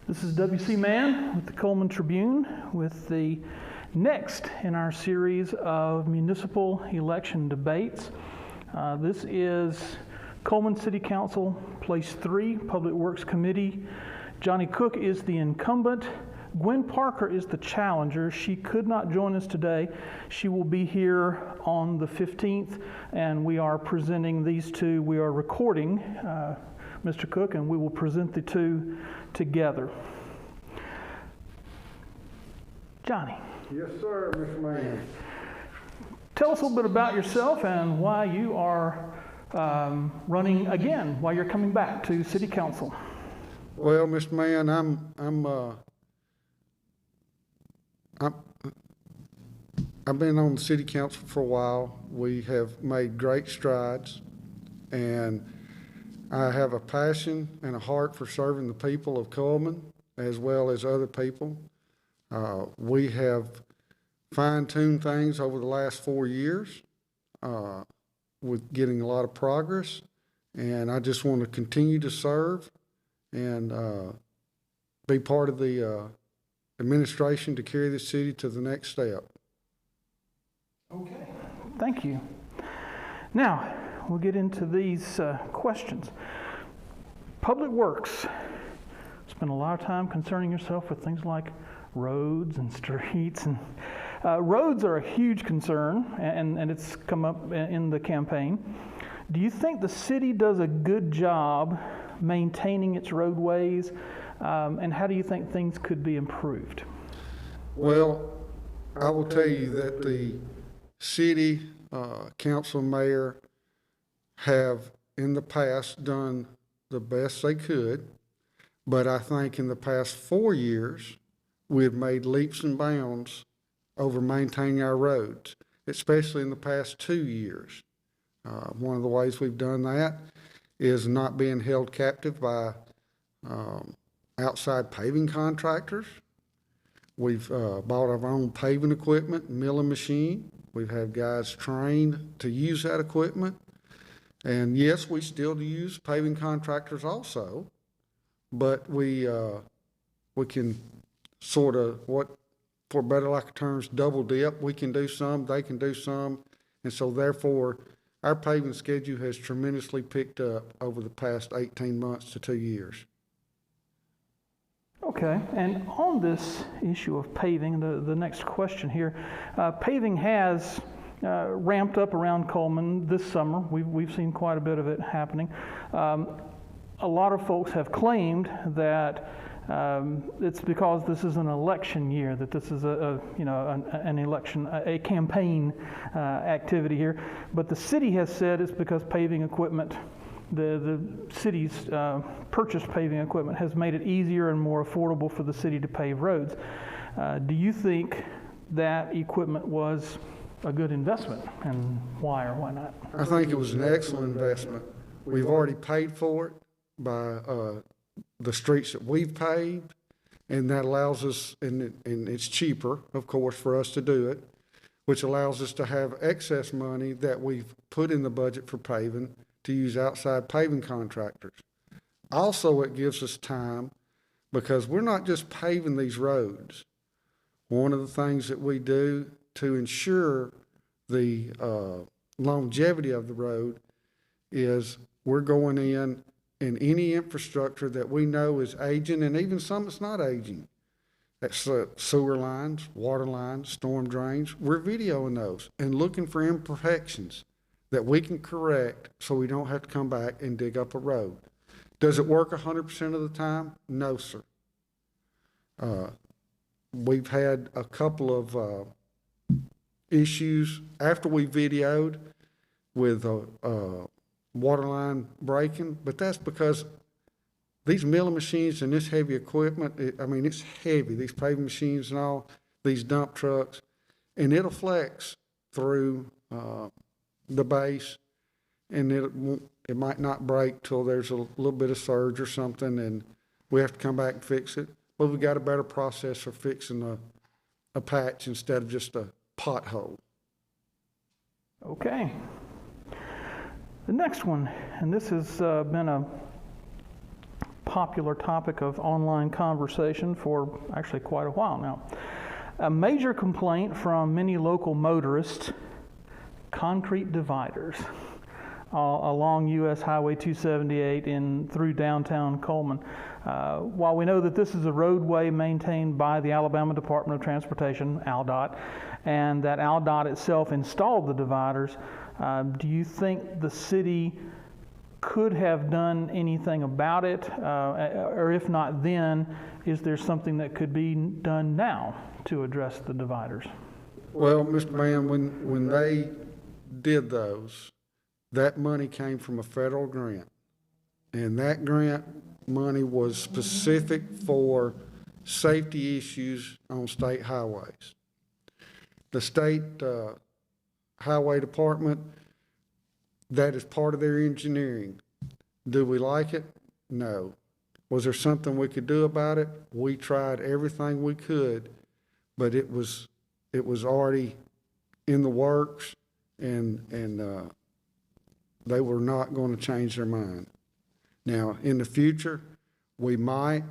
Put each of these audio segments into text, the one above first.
This is W.C. Mann with the Cullman Tribune with the next in our series of municipal election debates. This is Cullman City Council, Place 3, Public Works Committee. Johnny Cook is the incumbent. Gwen Parker is the challenger. She could not join us today. She will be here on the 15th, and we are presenting these two. We are recording Mr. Cook, and we will present the two together. Johnny. Yes, sir, Mr. Mann. Tell us a little bit about yourself and why you are running again, why you're coming back to City Council. Well, Mr. Mann, I've been on the City Council for a while. We have made great strides, and I have a passion and a heart for serving the people of Cullman as well as other people. We have fine-tuned things over the last 4 years with getting a lot of progress, and I just want to continue to serve and be part of the administration to carry the city to the next step. Okay, thank you. Now, we'll get into these questions. Public Works. Spend a lot of time concerning yourself with things like roads and streets. And roads are a huge concern, and it's come up in the campaign. Do you think the city does a good job maintaining its roadways, and how do you think things could be improved? Well, I will tell you that the city council and mayor have in the past done the best they could, but I think in the past 4 years we have made leaps and bounds over maintaining our roads, especially in the past 2 years. One of the ways we've done that is not being held captive by outside paving contractors. We've bought our own paving equipment, milling machine. We've had guys trained to use that equipment. And yes, we still use paving contractors also, but we can sort of, what for better lack of terms, double dip. We can do some, they can do some, and so therefore our paving schedule has tremendously picked up over the past 18 months to 2 years. Okay, and on this issue of paving, the next question here, paving has ramped up around Cullman this summer. We've seen quite a bit of it happening. A lot of folks have claimed that it's because this is an election year, that this is an election, a campaign activity here. But the city has said it's because paving equipment, the city's purchased paving equipment has made it easier and more affordable for the city to pave roads. Do you think that equipment was a good investment, and why or why not? I think it was an excellent investment. We've already paid for it by the streets that we've paved, and that allows us, and it's cheaper, of course, for us to do it, which allows us to have excess money that we've put in the budget for paving to use outside paving contractors. Also, it gives us time because we're not just paving these roads. One of the things that we do to ensure the longevity of the road is we're going in any infrastructure that we know is aging, and even some that's not aging. That's sewer lines, water lines, storm drains. We're videoing those and looking for imperfections that we can correct so we don't have to come back and dig up a road. Does it work 100% of the time? No, sir. We've had a couple of issues after we videoed with water line breaking, but that's because these milling machines and this heavy equipment, it's heavy, these paving machines and all, these dump trucks, and it'll flex through the base, and it might not break till there's a little bit of surge or something, and we have to come back and fix it. But we've got a better process for fixing a patch instead of just a pothole. Okay. The next one, and this has been a popular topic of online conversation for actually quite a while now. A major complaint from many local motorists: concrete dividers along US Highway 278 through downtown Cullman. While we know that this is a roadway maintained by the Alabama Department of Transportation, ALDOT, and that ALDOT itself installed the dividers, do you think the city could have done anything about it? Or if not then, is there something that could be done now to address the dividers? Well, Mr. Mann, when they did those, that money came from a federal grant. And that grant money was specific for safety issues on state highways. The state highway department, that is part of their engineering. Do we like it? No. Was there something we could do about it? We tried everything we could, but it was already in the works, and they were not going to change their mind. Now, in the future, we might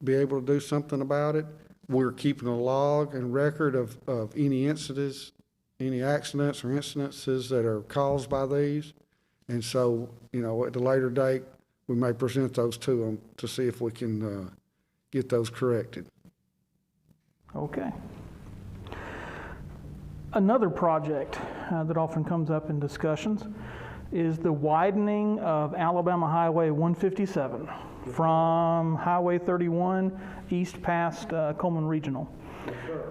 be able to do something about it. We're keeping a log and record of any incidents, any accidents or incidences that are caused by these. And so, at a later date, we may present those to them to see if we can get those corrected. Okay. Another project that often comes up in discussions is the widening of Alabama Highway 157 from Highway 31 east past Cullman Regional. Yes, sir.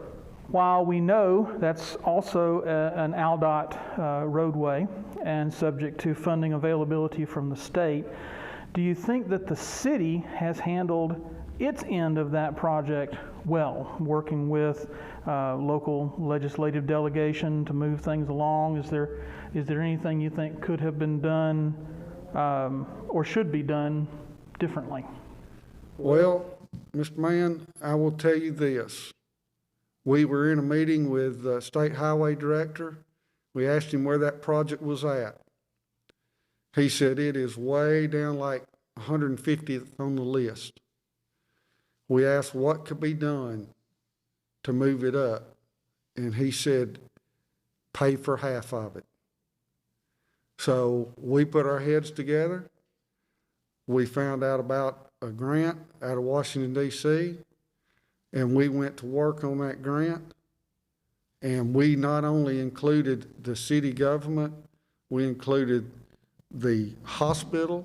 While we know that's also an ALDOT roadway and subject to funding availability from the state, do you think that the city has handled its end of that project well, working with local legislative delegation to move things along? Is there anything you think could have been done or should be done differently? Well, Mr. Mann, I will tell you this. We were in a meeting with the state highway director. We asked him where that project was at. He said it is way down like 150th on the list. We asked what could be done to move it up, and he said pay for half of it. So we put our heads together. We found out about a grant out of Washington, D.C., and we went to work on that grant. And we not only included the city government, we included the hospital,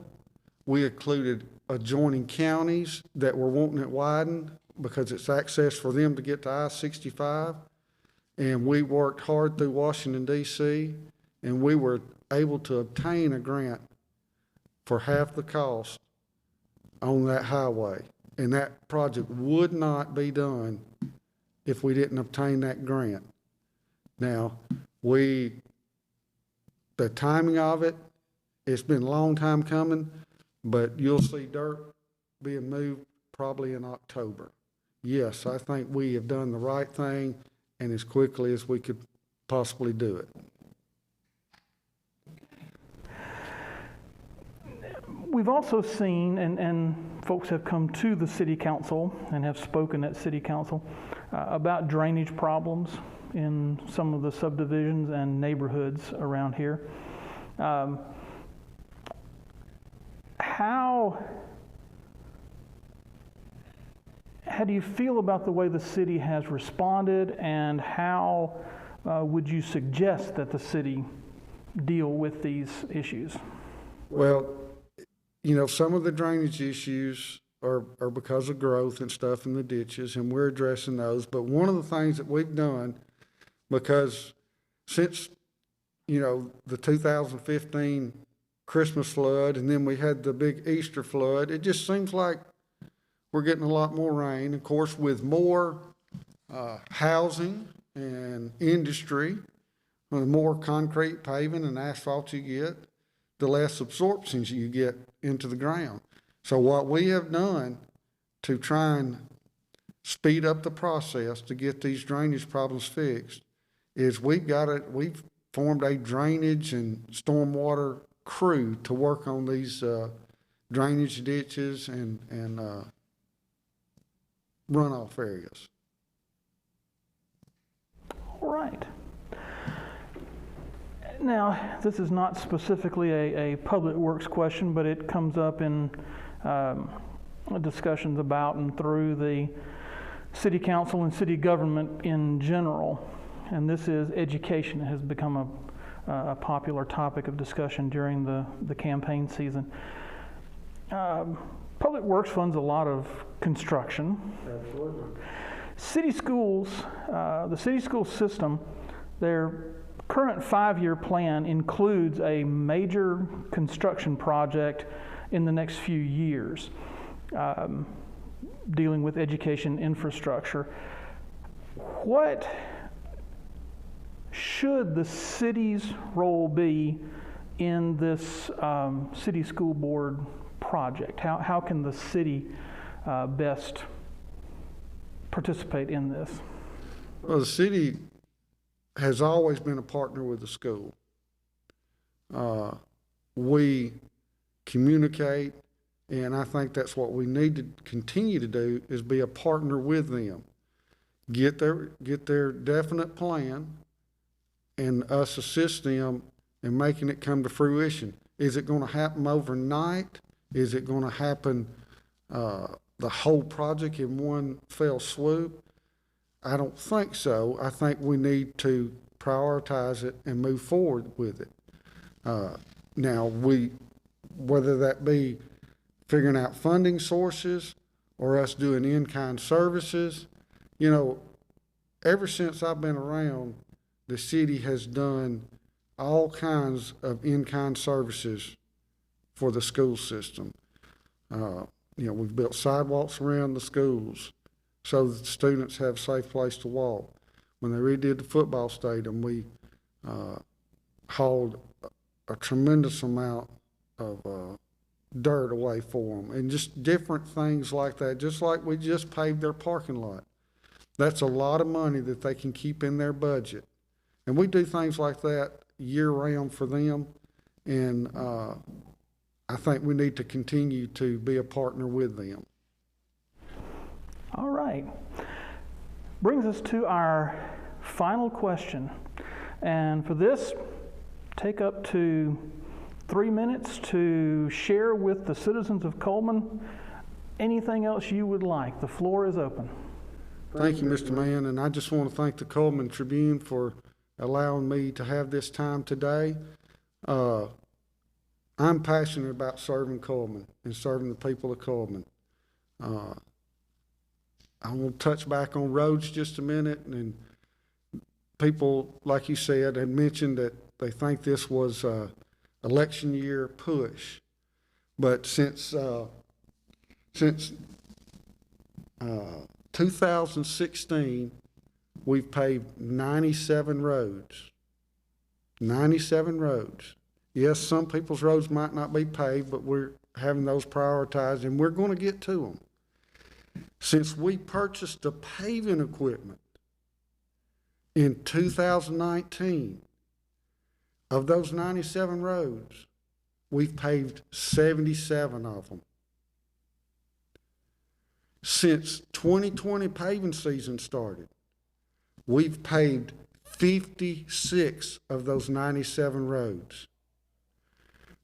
we included adjoining counties that were wanting it widened because it's access for them to get to I-65. And we worked hard through Washington, D.C., and we were able to obtain a grant for half the cost on that highway. And that project would not be done if we didn't obtain that grant. Now, the timing of it, it's been a long time coming, but you'll see dirt being moved probably in October. Yes, I think we have done the right thing and as quickly as we could possibly do it. We've also seen, and folks have come to the city council and have spoken at city council about drainage problems in some of the subdivisions and neighborhoods around here. How do you feel about the way the city has responded, and how would you suggest that the city deal with these issues? Well, some of the drainage issues are because of growth and stuff in the ditches, and we're addressing those. But one of the things that we've done, because since, the 2015 Christmas flood, and then we had the big Easter flood, it just seems like we're getting a lot more rain. Of course, with more housing and industry, the more concrete, paving, and asphalt you get, the less absorptions you get into the ground. So what we have done to try and speed up the process to get these drainage problems fixed is we've formed a drainage and stormwater crew to work on these drainage ditches and runoff areas. All right. Now, this is not specifically a public works question, but it comes up in discussions about and through the city council and city government in general. And this is education. It has become a popular topic of discussion during the campaign season. Public works funds a lot of construction. Absolutely. City schools, the city school system, their current 5-year plan includes a major construction project in the next few years, dealing with education infrastructure. What should the city's role be in this city school board project? How can the city best participate in this? Well, the city has always been a partner with the school. We communicate, and I think that's what we need to continue to do, is be a partner with them. Get their definite plan, and us assist them in making it come to fruition. Is it going to happen overnight? Is it going to happen the whole project in one fell swoop? I don't think so. I think we need to prioritize it and move forward with it. Now, whether that be figuring out funding sources or us doing in-kind services, you know, ever since I've been around, the city has done all kinds of in-kind services for the school system. You know, we've built sidewalks around the schools so that the students have a safe place to walk. When they redid the football stadium, we hauled a tremendous amount of dirt away for them, and just different things like that, just like we just paved their parking lot. That's a lot of money that they can keep in their budget. And we do things like that year-round for them, and I think we need to continue to be a partner with them. All right. Brings us to our final question. And for this, take up to 3 minutes to share with the citizens of Cullman anything else you would like. The floor is open. Thank you, Mr. Mann, and I just want to thank the Cullman Tribune for allowing me to have this time today. I'm passionate about serving Cullman and serving the people of Cullman. I want to touch back on roads just a minute, and people, like you said, had mentioned that they think this was a election year push, but since 2016, we've paved 97 roads. 97 roads. Yes, some people's roads might not be paved, but we're having those prioritized, and we're going to get to them. Since we purchased the paving equipment in 2019, of those 97 roads, we've paved 77 of them. Since 2020 paving season started, we've paved 56 of those 97 roads.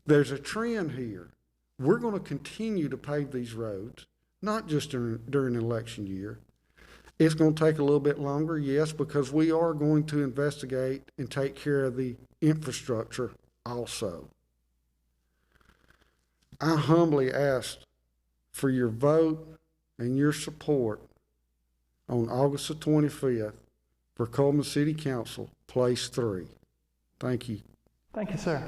There's a trend here. We're going to continue to pave these roads, not just during election year. It's going to take a little bit longer, yes, because we are going to investigate and take care of the infrastructure also. I humbly ask for your vote and your support on August the 25th for Cullman City Council, Place 3. Thank you. Thank you, sir.